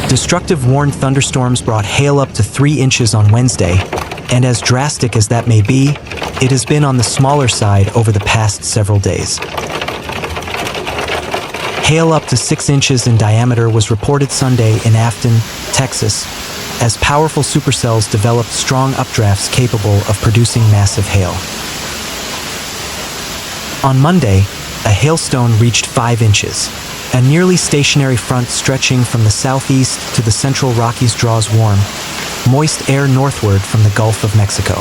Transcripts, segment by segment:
Destructive warned thunderstorms brought hail up to 3 inches on Wednesday, and as drastic as that may be, it has been on the smaller side over the past several days. Hail up to 6 inches in diameter was reported Sunday in Afton, Texas, as powerful supercells developed strong updrafts capable of producing massive hail. On Monday, a hailstone reached 5 inches. A nearly stationary front stretching from the southeast to the central Rockies draws warm, moist air northward from the Gulf of Mexico.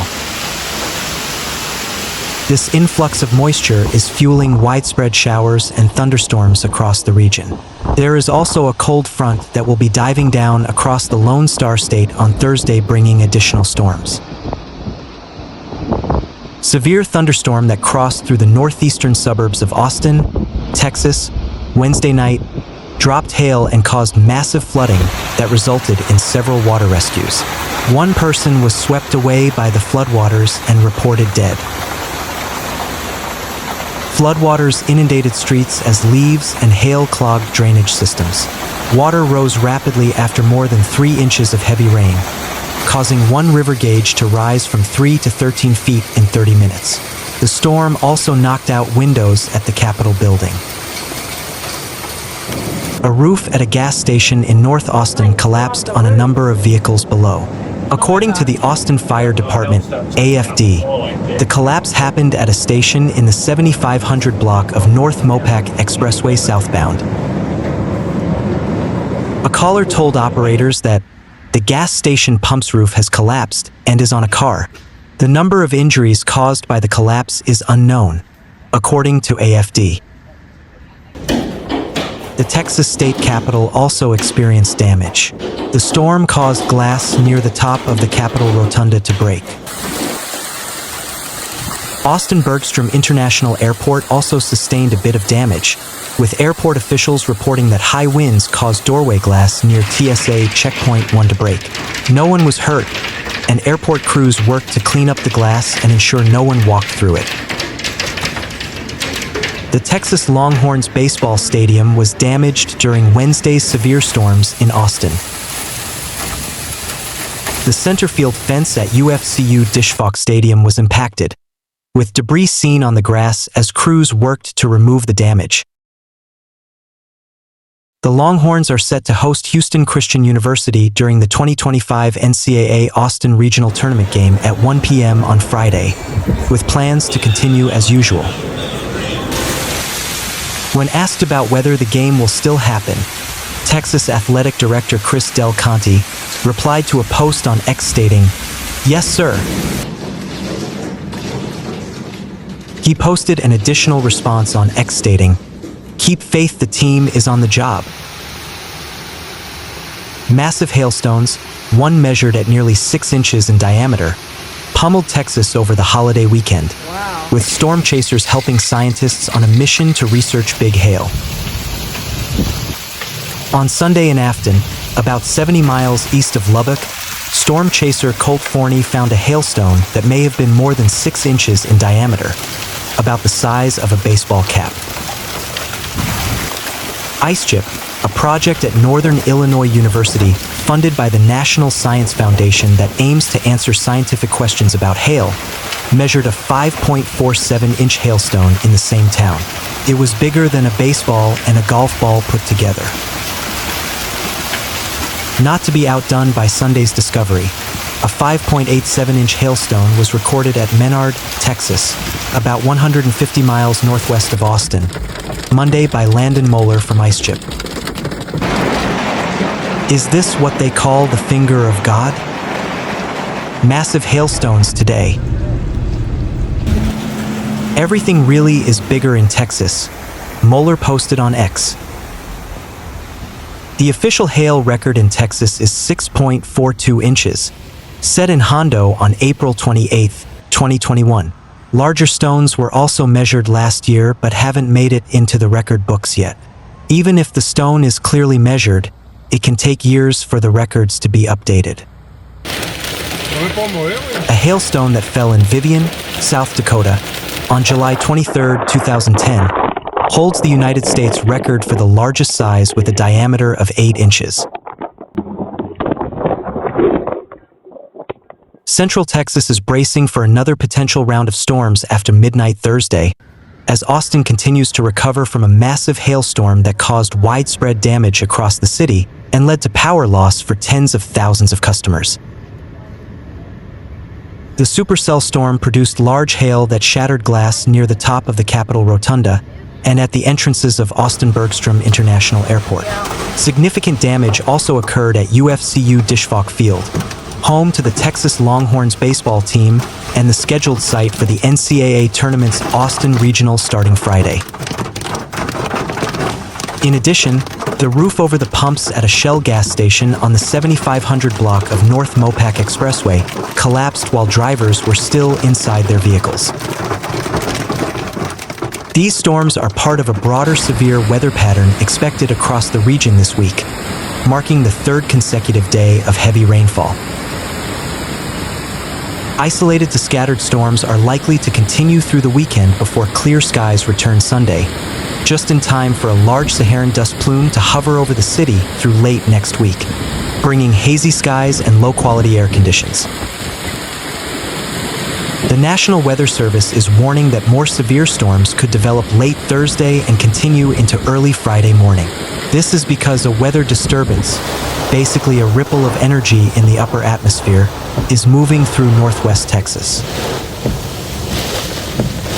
This influx of moisture is fueling widespread showers and thunderstorms across the region. There is also a cold front that will be diving down across the Lone Star State on Thursday, bringing additional storms. Severe thunderstorm that crossed through the northeastern suburbs of Austin, Texas, Wednesday night, dropped hail and caused massive flooding that resulted in several water rescues. One person was swept away by the floodwaters and reported dead. Floodwaters inundated streets as leaves and hail clogged drainage systems. Water rose rapidly after more than 3 inches of heavy rain, causing one river gauge to rise from 3 to 13 feet in 30 minutes. The storm also knocked out windows at the Capitol building. A roof at a gas station in North Austin collapsed on a number of vehicles below. According to the Austin Fire Department, AFD, the collapse happened at a station in the 7500 block of North MoPac Expressway southbound. A caller told operators that the gas station pump's roof has collapsed and is on a car. The number of injuries caused by the collapse is unknown, according to AFD. The Texas state capitol also experienced damage. The storm caused glass near the top of the Capitol rotunda to break. Austin-Bergstrom International Airport also sustained a bit of damage, with airport officials reporting that high winds caused doorway glass near TSA Checkpoint 1 to break. No one was hurt, and airport crews worked to clean up the glass and ensure no one walked through it. The Texas Longhorns baseball stadium was damaged during Wednesday's severe storms in Austin. The center field fence at UFCU Dishfalk Stadium was impacted, with debris seen on the grass as crews worked to remove the damage. The Longhorns are set to host Houston Christian University during the 2025 NCAA Austin Regional Tournament game at 1 p.m. on Friday, with plans to continue as usual. When asked about whether the game will still happen, Texas Athletic Director Chris Del Conte replied to a post on X stating, "Yes, sir." He posted an additional response on X stating, "Keep faith, the team is on the job." Massive hailstones, one measured at nearly 6 inches in diameter, pummeled Texas over the holiday weekend, with storm chasers helping scientists on a mission to research big hail. On Sunday in Afton, about 70 miles east of Lubbock, storm chaser Colt Forney found a hailstone that may have been more than 6 inches in diameter, about the size of a baseball cap. IceChip, a project at Northern Illinois University funded by the National Science Foundation that aims to answer scientific questions about hail, measured a 5.47-inch hailstone in the same town. It was bigger than a baseball and a golf ball put together. Not to be outdone by Sunday's discovery, a 5.87-inch hailstone was recorded at Menard, Texas, about 150 miles northwest of Austin, Monday by Landon Moeller from IceChip. Is this what they call the finger of God? Massive hailstones today. Everything really is bigger in Texas, Moeller posted on X. The official hail record in Texas is 6.42 inches, set in Hondo on April 28, 2021. Larger stones were also measured last year but haven't made it into the record books yet. Even if the stone is clearly measured, it can take years for the records to be updated. A hailstone that fell in Vivian, South Dakota, on July 23, 2010, holds the United States record for the largest size with a diameter of 8 inches. Central Texas is bracing for another potential round of storms after midnight Thursday, as Austin continues to recover from a massive hailstorm that caused widespread damage across the city and led to power loss for tens of thousands of customers. The supercell storm produced large hail that shattered glass near the top of the Capitol Rotunda and at the entrances of Austin-Bergstrom International Airport. Significant damage also occurred at UFCU Disch-Falk Field, home to the Texas Longhorns baseball team and the scheduled site for the NCAA tournament's Austin Regional starting Friday. In addition, the roof over the pumps at a Shell gas station on the 7500 block of North MoPac Expressway collapsed while drivers were still inside their vehicles. These storms are part of a broader severe weather pattern expected across the region this week, marking the third consecutive day of heavy rainfall. Isolated to scattered storms are likely to continue through the weekend before clear skies return Sunday, just in time for a large Saharan dust plume to hover over the city through late next week, bringing hazy skies and low-quality air conditions. The National Weather Service is warning that more severe storms could develop late Thursday and continue into early Friday morning. This is because a weather disturbance, basically a ripple of energy in the upper atmosphere, is moving through northwest Texas.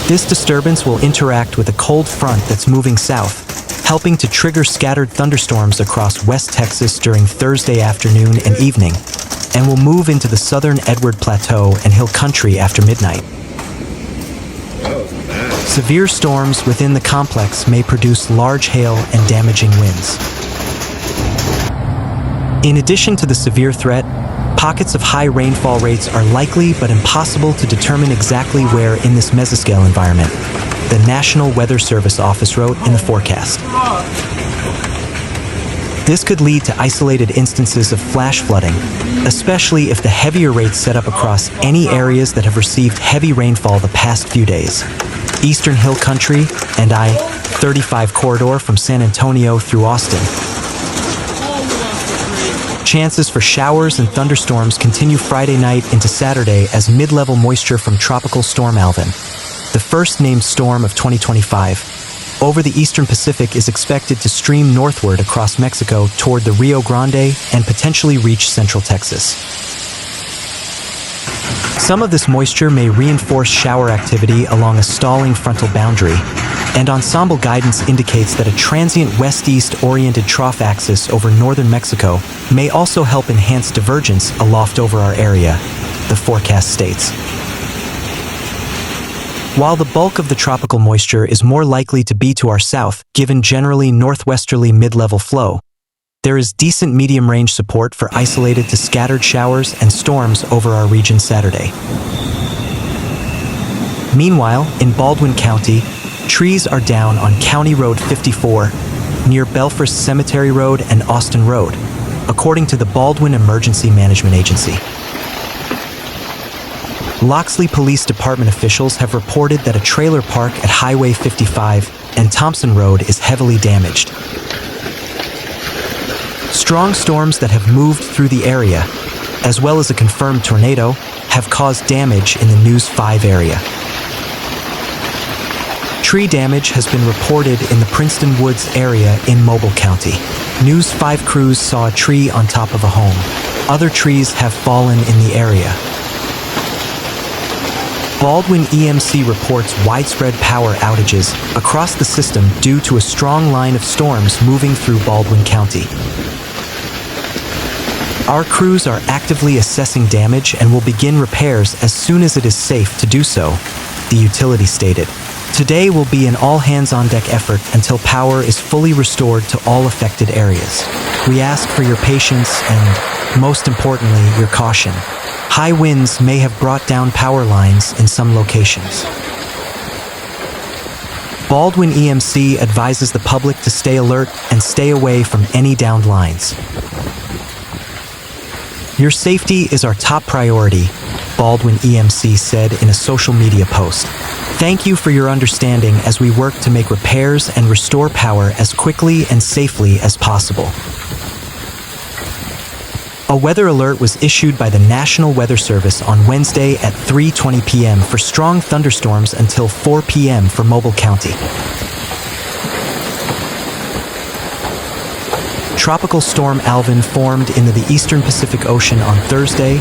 This disturbance will interact with a cold front that's moving south, helping to trigger scattered thunderstorms across West Texas during Thursday afternoon and evening, and will move into the southern Edward Plateau and Hill Country after midnight. Severe storms within the complex may produce large hail and damaging winds. In addition to the severe threat, pockets of high rainfall rates are likely but impossible to determine exactly where in this mesoscale environment, the National Weather Service office wrote in the forecast. This could lead to isolated instances of flash flooding, especially if the heavier rates set up across any areas that have received heavy rainfall the past few days. Eastern Hill Country and I-35 corridor from San Antonio through Austin. Chances for showers and thunderstorms continue Friday night into Saturday as mid-level moisture from Tropical Storm Alvin, the first named storm of 2025, over the eastern Pacific is expected to stream northward across Mexico toward the Rio Grande and potentially reach central Texas. Some of this moisture may reinforce shower activity along a stalling frontal boundary, and ensemble guidance indicates that a transient west-east oriented trough axis over northern Mexico may also help enhance divergence aloft over our area, the forecast states. While the bulk of the tropical moisture is more likely to be to our south, given generally northwesterly mid-level flow, there is decent medium-range support for isolated to scattered showers and storms over our region Saturday. Meanwhile, in Baldwin County, trees are down on County Road 54, near Belfast Cemetery Road and Austin Road, according to the Baldwin Emergency Management Agency. Loxley Police Department officials have reported that a trailer park at Highway 55 and Thompson Road is heavily damaged. Strong storms that have moved through the area, as well as a confirmed tornado, have caused damage in the News 5 area. Tree damage has been reported in the Princeton Woods area in Mobile County. News 5 crews saw a tree on top of a home. Other trees have fallen in the area. Baldwin EMC reports widespread power outages across the system due to a strong line of storms moving through Baldwin County. Our crews are actively assessing damage and will begin repairs as soon as it is safe to do so, the utility stated. Today will be an all-hands-on-deck effort until power is fully restored to all affected areas. We ask for your patience and, most importantly, your caution. High winds may have brought down power lines in some locations. Baldwin EMC advises the public to stay alert and stay away from any downed lines. Your safety is our top priority, Baldwin EMC said in a social media post. Thank you for your understanding as we work to make repairs and restore power as quickly and safely as possible. A weather alert was issued by the National Weather Service on Wednesday at 3:20 p.m. for strong thunderstorms until 4 p.m. for Mobile County. Tropical Storm Alvin formed into the eastern Pacific Ocean on Thursday,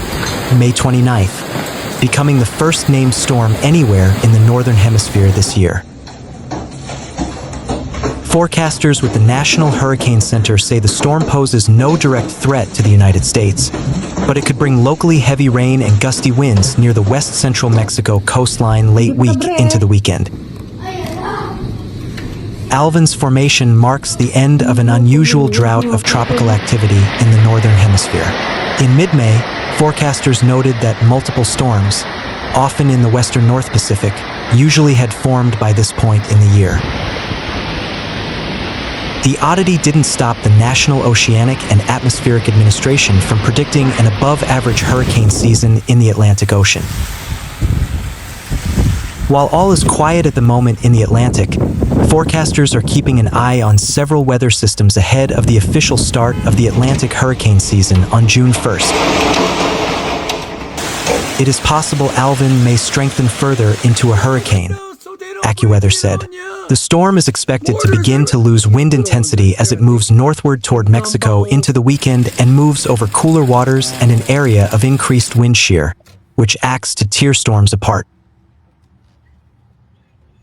May 29th, becoming the first named storm anywhere in the Northern Hemisphere this year. Forecasters with the National Hurricane Center say the storm poses no direct threat to the United States, but it could bring locally heavy rain and gusty winds near the west-central Mexico coastline late week into the weekend. Alvin's formation marks the end of an unusual drought of tropical activity in the Northern Hemisphere. In mid-May, forecasters noted that multiple storms, often in the western North Pacific, usually had formed by this point in the year. The oddity didn't stop the National Oceanic and Atmospheric Administration from predicting an above-average hurricane season in the Atlantic Ocean. While all is quiet at the moment in the Atlantic, forecasters are keeping an eye on several weather systems ahead of the official start of the Atlantic hurricane season on June 1st. It is possible Alvin may strengthen further into a hurricane, AccuWeather said. The storm is expected to begin to lose wind intensity as it moves northward toward Mexico into the weekend and moves over cooler waters and an area of increased wind shear, which acts to tear storms apart.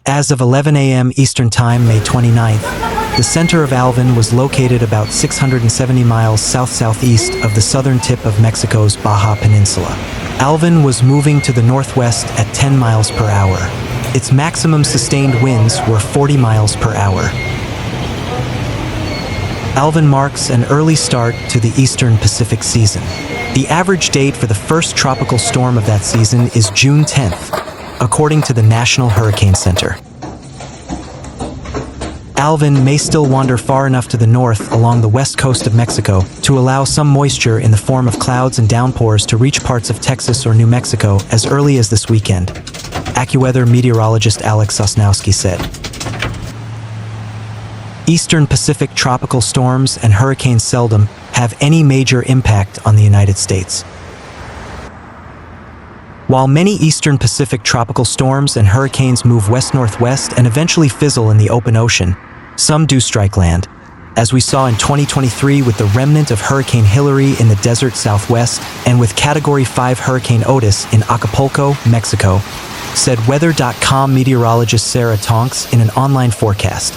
As of 11 a.m. Eastern Time, May 29th, the center of Alvin was located about 670 miles south-southeast of the southern tip of Mexico's Baja Peninsula. Alvin was moving to the northwest at 10 miles per hour. Its maximum sustained winds were 40 miles per hour. Alvin marks an early start to the eastern Pacific season. The average date for the first tropical storm of that season is June 10th, according to the National Hurricane Center. Alvin may still wander far enough to the north along the west coast of Mexico to allow some moisture in the form of clouds and downpours to reach parts of Texas or New Mexico as early as this weekend, AccuWeather meteorologist Alex Sosnowski said. Eastern Pacific tropical storms and hurricanes seldom have any major impact on the United States. While many eastern Pacific tropical storms and hurricanes move west-northwest and eventually fizzle in the open ocean, some do strike land, as we saw in 2023 with the remnant of Hurricane Hillary in the desert southwest and with Category 5 Hurricane Otis in Acapulco, Mexico, said Weather.com meteorologist Sarah Tonks in an online forecast.